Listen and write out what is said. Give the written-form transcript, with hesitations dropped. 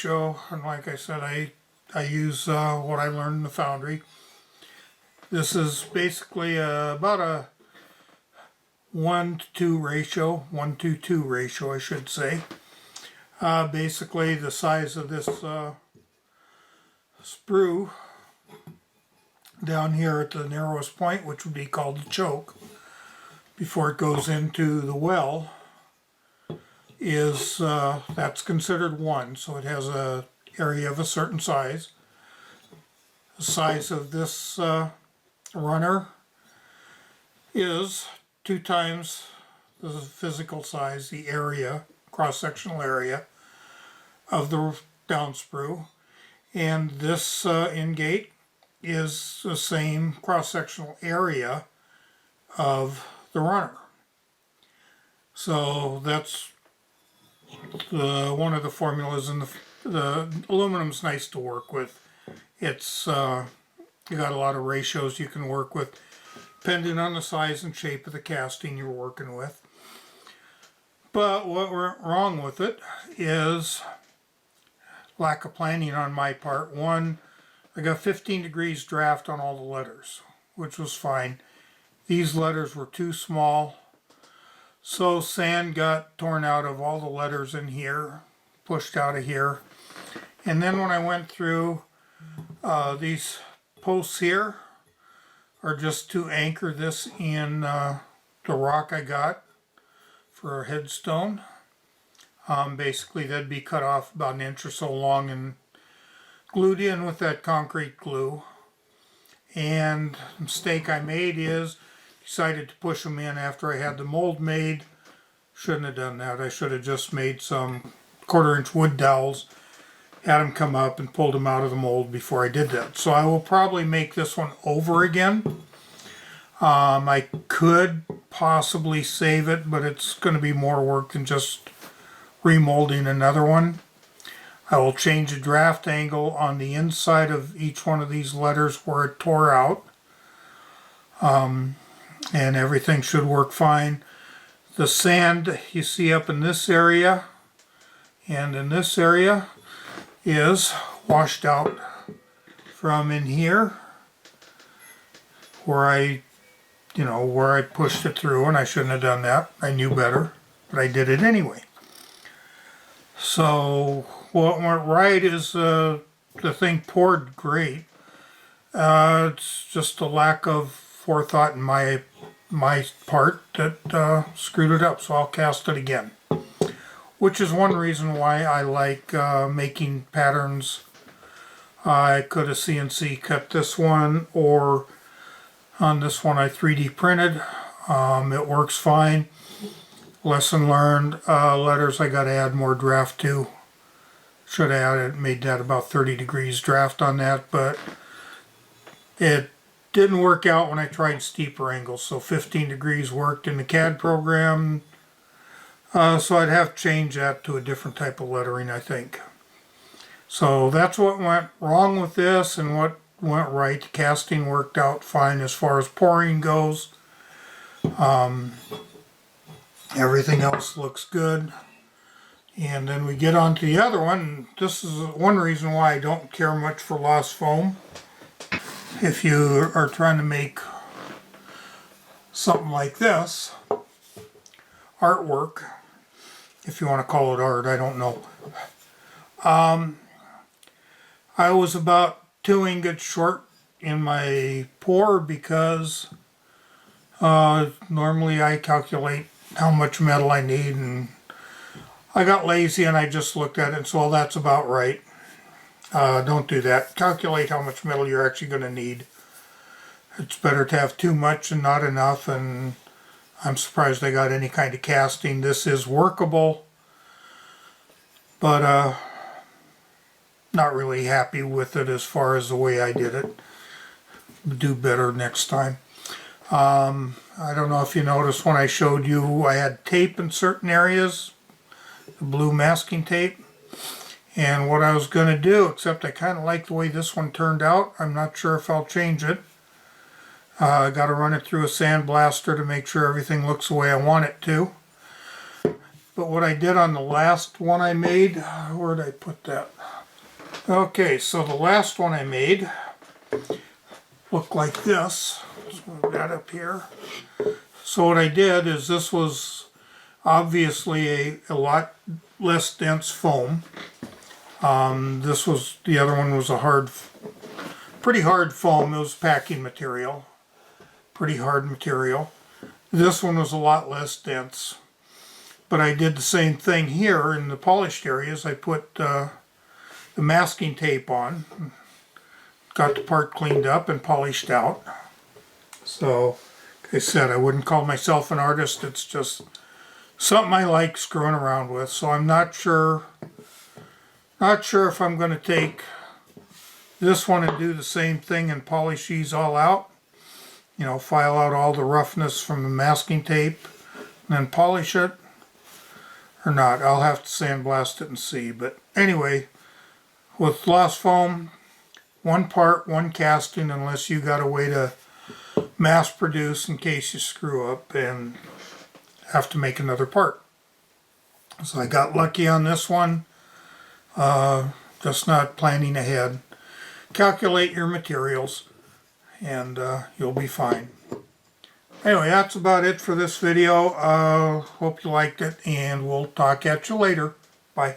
ratio, and like I said, I use what I learned in the foundry. This is basically about a 1-to-2 ratio, 1-to-2 ratio I should say. Basically the size of this sprue down here at the narrowest point, which would be called the choke, before it goes into the well, is that's considered 1. So it has a area of a certain size. The size of this runner is 2 times the physical size, the area, cross-sectional area of the down sprue, and this ingate is the same cross-sectional area of the runner. So that's one of the formulas, and the aluminum's nice to work with. It's you got a lot of ratios you can work with depending on the size and shape of the casting you're working with. But what went wrong with it is lack of planning on my part. One, I got 15 degrees draft on all the letters, which was fine. These letters were too small, so sand got torn out of all the letters in here, pushed out of here. And then when I went through, these posts here are just to anchor this in the rock I got for a headstone. Basically that'd be cut off about 1 inch or so long and glued in with that concrete glue. And the mistake I made is decided to push them in after I had the mold made. Shouldn't have done that. I should have just made some 1/4 inch wood dowels, had them come up and pulled them out of the mold before I did that. So I will probably make this one over again. I could possibly save it, but it's going to be more work than just remolding another one. I will change the draft angle on the inside of each one of these letters where it tore out. And everything should work fine. The sand you see up in this area and in this area is washed out from in here where I pushed it through, and I shouldn't have done that. I knew better, but I did it anyway. So what went right is the thing poured great. It's just a lack of forethought in my part that screwed it up, so I'll cast it again. Which is one reason why I like making patterns. I could have CNC cut this one, or on this one I 3D printed. It works fine. Lesson learned. Letters I got to add more draft to. Should have made that about 30 degrees draft on that, but it didn't work out when I tried steeper angles. So 15 degrees worked in the CAD program. So I'd have to change that to a different type of lettering, I think. So that's what went wrong with this and what went right. The casting worked out fine as far as pouring goes. Everything else looks good. And then we get on to the other one. This is one reason why I don't care much for lost foam. If you are trying to make something like this, artwork, if you want to call it art, I don't know. I was about 2 ingots short in my pour because normally I calculate how much metal I need, and I got lazy and I just looked at it and said, well, that's about right. Don't do that. Calculate how much metal you're actually going to need. It's better to have too much than not enough, and I'm surprised I got any kind of casting. This is workable, but not really happy with it as far as the way I did it. Do better next time. I don't know if you noticed when I showed you I had tape in certain areas, the blue masking tape, and what I was going to do, except I kind of like the way this one turned out, I'm not sure if I'll change it. I got to run it through a sandblaster to make sure everything looks the way I want it to. but what I did on the last one I made, where did I put that? Okay, so the last one I made looked like this. Let's move that up here. So what I did is, this was obviously a lot less dense foam. The other one was a pretty hard foam. It was packing material, pretty hard material. This one was a lot less dense. But I did the same thing here in the polished areas. I put the masking tape on, got the part cleaned up and polished out. So, like I said, I wouldn't call myself an artist. It's just something I like screwing around with. So I'm not sure if I'm going to take this one and do the same thing and polish these all out. You know, file out all the roughness from the masking tape and then polish it, or not. I'll have to sandblast it and see. But anyway, with lost foam, one part, one casting, unless you got a way to mass produce in case you screw up and have to make another part. So I got lucky on this one, just not planning ahead. Calculate your materials and you'll be fine. Anyway, that's about it for this video. Hope you liked it, and we'll talk at you later. Bye.